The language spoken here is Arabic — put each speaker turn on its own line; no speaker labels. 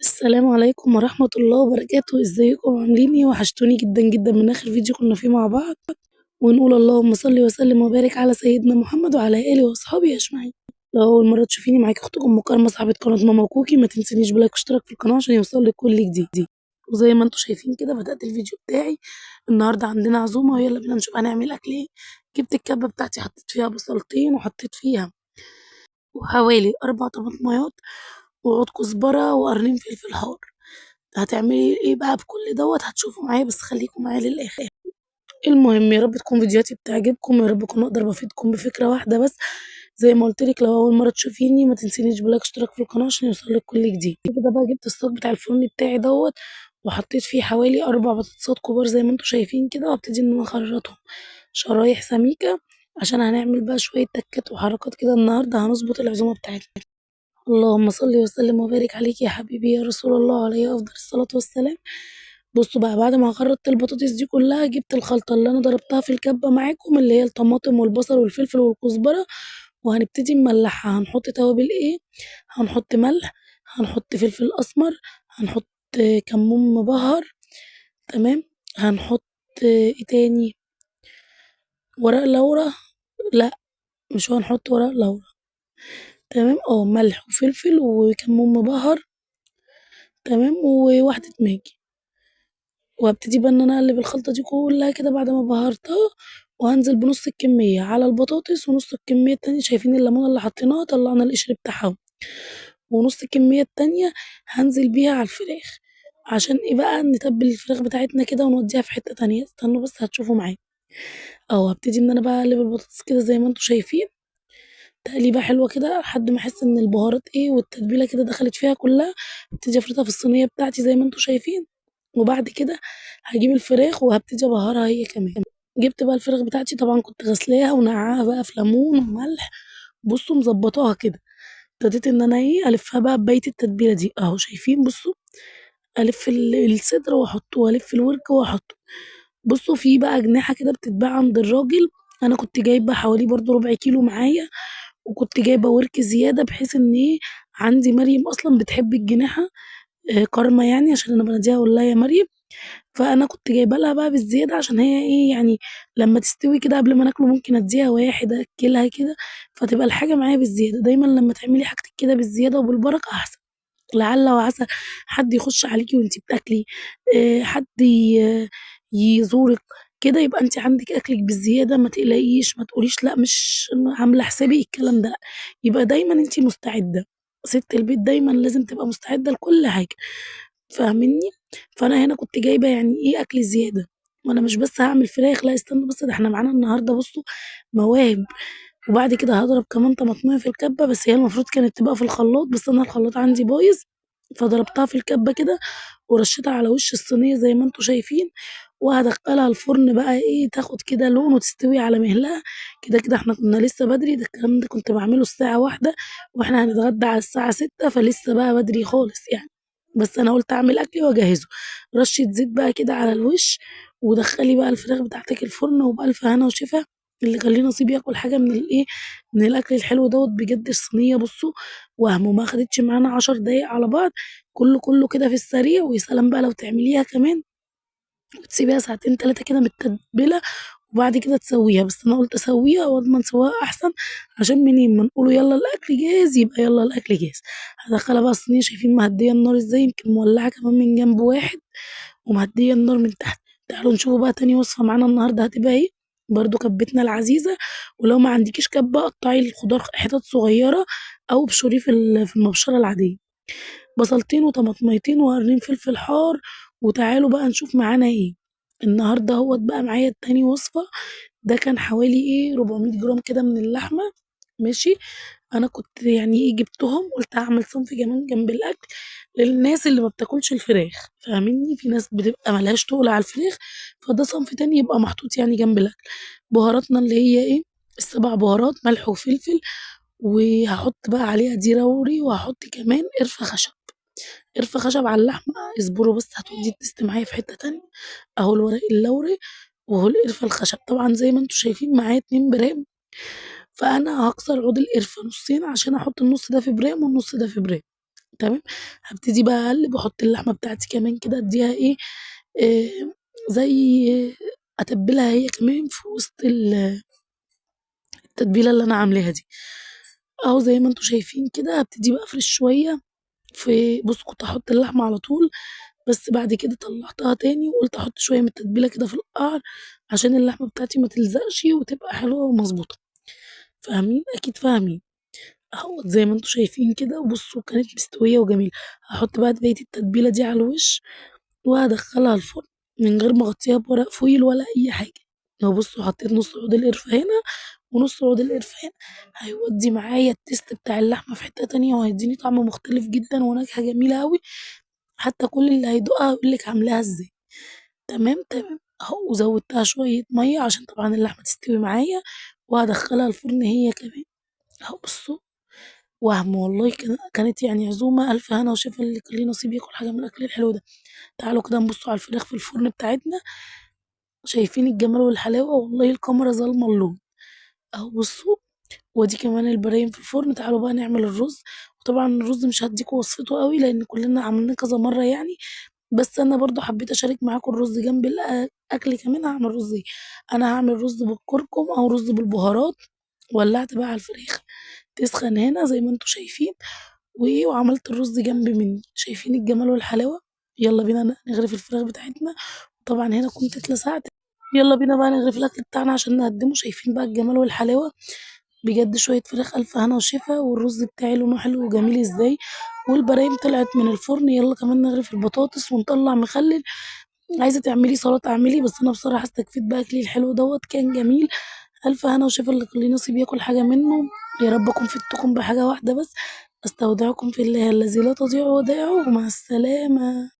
السلام عليكم ورحمة الله وبركاته، ازيكم عاملين ايه؟ وحشتوني جدا جدا من اخر فيديو كنا فيه مع بعض. ونقول اللهم صل وسلم وبارك على سيدنا محمد وعلى اله واصحابه اجمعين. لو اول مرة تشوفيني معاكي اختكم مكرمة صاحبة قناة ماما كوكي، ما تنسينيش بلايك واشتراك في القناة عشان يوصلك كل جديد. وزي ما انتم شايفين كده بدأت الفيديو بتاعي. النهاردة عندنا عزومة ويلا بينا نشوف هنعمل اكل ايه. جبت الكبة بتاعتي، حطيت فيها بصلتين وحطيت فيها وحوالي 4 طماطميات وعود كزبرة وقرنين فلفل حار. هتعملي ايه بقى بكل دوت هتشوفوا معايا، بس خليكم معايا للاخر. المهم يا رب تكون فيديوهاتي بتعجبكم، يا رب اكون اقدر بفيدكم بفكره واحده بس. زي ما قلت لك، لو اول مره تشوفيني ما تنسينيش بلايك اشتراك في القناه عشان يوصلك كل جديد. كده بقى جبت الصاج بتاع الفرن بتاعي دوت، وحطيت فيه حوالي 4 بطاطسات كبار زي ما انتم شايفين كده، وابتدي ان انا اخرطهم شرايح سميكه عشان هنعمل بقى شويه تكات وحركات كده النهارده هنظبط العزومه بتاعتنا. اللهم صل وسلم وبارك عليك يا حبيبي يا رسول الله، عليه افضل الصلاه والسلام. بصوا بقى، بعد ما خرطت البطاطس دي كلها جبت الخلطة اللي انا ضربتها في الكبة معاكم، اللي هي الطماطم والبصل والفلفل والكزبرة، وهنبتدي نملحها. هنحط توابل ايه؟ هنحط ملح، هنحط فلفل اسمر، هنحط كمون مبهر، تمام. هنحط ايه تاني؟ ورق لورا. لا، مش هنحط ورق لورا. تمام، ملح وفلفل وكمون مبهر، تمام، وواحدة ماجي. وهابتدي بقى إن أنا أقلّب الخلطة دي كلّها كده بعد ما بهرتها، وهانزل بنُص الكمية على البطاطس، ونُص الكمية التانية شايفين الليمونة اللي حطيناها طلّعنا القشر بتاعها أهو، ونُص الكمية التانية هانزل بيها على الفراخ. عشان إيه بقى؟ نتبّل الفراخ بتاعتنا كده ونودّيها في حتّة تانية، استنوا بس هتشوفوا معايا. هابتدي إن أنا بقى أقلّب البطاطس كده زي ما أنتم شايفين، تقليبة حلوة كده لحد ما أحس إن البهارات والتتبيلة كده دخلت فيها كلّها. هابتدي أفردها في الصينية بتاعتي زي ما أنتم شايفين، وبعد كده هاجيب الفراخ وهابتدي أبهرها هي كمان. جبت بقى الفراخ بتاعتي، طبعًا كنت غسلاها ونقعاها بقى في ليمون وملح، بُصّوا مضبّطاها كده. ابتديت إن أنا ألفّها بقى بباقية التتبيلة دي، أهو شايفين بُصّوا، ألِف الصدر وأحطّه، وألِف الورك وأحطّه. بُصّوا في بقى أجنحة كده بتتباع عند الراجل، أنا كنت جايبة حوالي برضه ربع كيلو معايا، وكنت جايبة ورك زيادة بحيث إن عندي مريم أصلًا بتحب الجناحة كارما يعني، عشان أنا باناديها أقول لها يا مريم. فأنا كنت جايبة لها بقى بالزيادة عشان هي يعني لمّا تستوي كده قبل ما ناكله ممكن أدّيها واحد، أأكّلها كده، فتبقى الحاجة معايا بالزيادة. دايمًا لمّا تعملي حاجتِك كده بالزيادة وبالبركة أحسن، لعل وعسى حد يخش عليكِ وأنتِ بتاكلي، حد يزورِك، كده يبقى أنتِ عندِك أكلِك بالزيادة، ما تقلقيش، ما تقوليش لأ مش عاملة حسابي، الكلام ده لأ. يبقى دايمًا أنتِ مستعدة، سِت البيت دايمًا لازم تبقى مستعدة لكل حاجة، فاهمينّي؟ فأنا هنا كنت جايبة يعني أكل زيادة، وأنا مش بس هاعمل فراخ، لأ استنوا بس، ده إحنا معانا النهارده بُصّوا مواهب. وبعد كده هاضرب كمان طماطماية في الكبة، بس هي المفروض كانت تبقى في الخلاط، بس أنا الخلاط عندي بايظ، فضربتها في الكبة كده ورشيتها على وش الصينية زي ما أنتم شايفين، وهادخّلها الفرن بقى تاخد كده لون وتستوي على مهلها. كده إحنا كنا لسه بدري، ده الكلام ده كنت باعمله الساعة 13:00 وإحنا هنتغدى على الساعة 18:00، فلسه بقى بدري خالص يعني. بس أنا قُلت أعمل أكلي وأجهّزه، رشة زيت بقى كده على الوش، ودخّلي بقى الفراخ بتاعتِك الفرن وبألف هنا وشفا. اللي كان ليه نصيب ياكل حاجة من من الأكل الحلو دوّة. بجد الصينية بُصّوا ما أخدتش معانا 10 دقايق على بعض، كلّه كده في السريع. ويا سلام بقى لو تعمليها كمان وتسيبيها ساعتين 3 كده متتبلة، وبعد كده تسويها. بس أنا قُلت أسويها وأضمن سواها أحسن، عشان منين ما نقولوا يالّا الأكل جاهز يبقى يالّا الأكل جاهز. هادخّلها بقى الصينية، شايفين مهدية النار إزاي، يمكن مولعة كمان من جنب واحد ومهدية النار من تحت. تعالوا نشوفوا بقى تاني وصفة معانا النهارده هتبقى إيه، برضه كبتنا العزيزة. ولو ما عندكيش كبة قطّعي الخضار حتت صغيرة أو ابشريه في المبشرة العادية. بصلتين وطماطميتين وقرنين فلفل حار. وتعالوا بقى نشوف معانا إيه. النهارده أهوّة بقى معايا تاني وصفة، ده كان حوالي 400 جرام كده من اللحمة، ماشي. أنا كنت يعني جبتهم، قُلت أعمل صنف كمان جنب الأكل للناس اللي ما بتاكلش الفراخ، فاهمينّي؟ في ناس بتبقى ما لهاش تُقل على الفراخ، فده صنف تاني يبقى محطوط يعني جنب الأكل. بهاراتنا اللي هي ال7 بهارات، ملح وفلفل، وهاحط بقى عليها دي روري، وهاحط كمان قرفة خشب. قرفة خشب على اللحمة، اصبروا بس هتودّي التيست معايا في حتّة تانية. أهو الورق اللوري وأهو القرفة الخشب، طبعًا زي ما أنتم شايفين معايا 2 برام، فأنا هاكسر عود القرفة نُصّين عشان أحط النُص ده في برام والنُص ده في برام، تمام. هابتدي بقى أقلّب وأحط اللحمة بتاعتي كمان كده أدّيها إيه، زي أتبّلها هي كمان في وسط التتبيلة اللي أنا عاملاها دي. أهو زي ما أنتم شايفين كده هابتدي بقى أفرش شوية بُصّوا كنت هاحط اللحمة على طول، بس بعد كده طلّعتها تاني وقُلت أحط شوية من التتبيلة كده في القعر عشان اللحمة بتاعتي ما تلزقش وتبقى حلوة ومضبوطة. فاهمين؟ أكيد فاهمين. أهوّة زي ما أنتم شايفين كده وبُصّوا كانت مستوية وجميلة. هاحط بقى بقية التتبيلة دي على الوش وهادخّلها الفرن من غير ما أغطّيها بورق فويل ولا أي حاجة. أهو بُصّوا حطيت نُص عود القرفة هنا ونُص عود القرفة هنا، هيودّي معايا التيست بتاع اللحمة في حتّة تانية وهيدّيني طعم مختلف جدًا ونكهة جميلة أوي، حتّى كل اللي هيدوقها هيقول لِك عاملاها إزاي. تمام، تمام. أهو وزوّدتها شوية مَيّة عشان طبعًا اللحمة تستوي معايا وهادخّلها الفرن هي كمان. أهو بُصّوا والله كانت يعني عزومة ألف هنا وشفا للي كان ليه نصيب ياكل حاجة من الأكل الحلو ده. تعالوا كده نبصوا على الفراخ في الفرن بتاعتنا، شايفين الجمال والحلاوة، والله الكاميرا ظالمة اللون. أهو بصوا، وادي كمان البرايم في الفرن. تعالوا بقى نعمل الرز. وطبعا الرز مش هديكوا وصفته قوي لأن كلنا عملناه كذا مرة يعني، بس أنا برضو حبيت أشارك معاكم الرز جنب الأكل كمان. هعمل رز إيه؟ أنا هعمل رز بالكركم أو رز بالبهارات. ولعت بقى على الفراخ تسخن هنا زي ما انتوا شايفين، وعملت الرز جنب مني. شايفين الجمال والحلاوة؟ يلا بينا نغرف الفراخ بتاعتنا. طبعا هنا كنت اتلسعت. يلا بينا بقى نغرف الأكل بتاعنا عشان نقدمه. شايفين بقى الجمال والحلاوة؟ بجد شوية فراخ ألف هنا وشفا، والرز بتاعي لونه حلو وجميل ازاي، والبرايم طلعت من الفرن. يلا كمان نغرف البطاطس ونطلع مخلل. عايزة تعملي سلطة اعملي، بس أنا بصراحة استكفيت بأكلي الحلو دوت كان جميل. ألف هنا وشفا اللي كان ليه نصيب ياكل حاجة منه. يا رب أكون فدتكم بحاجة واحدة بس. أستودعكم في الله الذي لا تضيع ودائعه، ومع السلامة.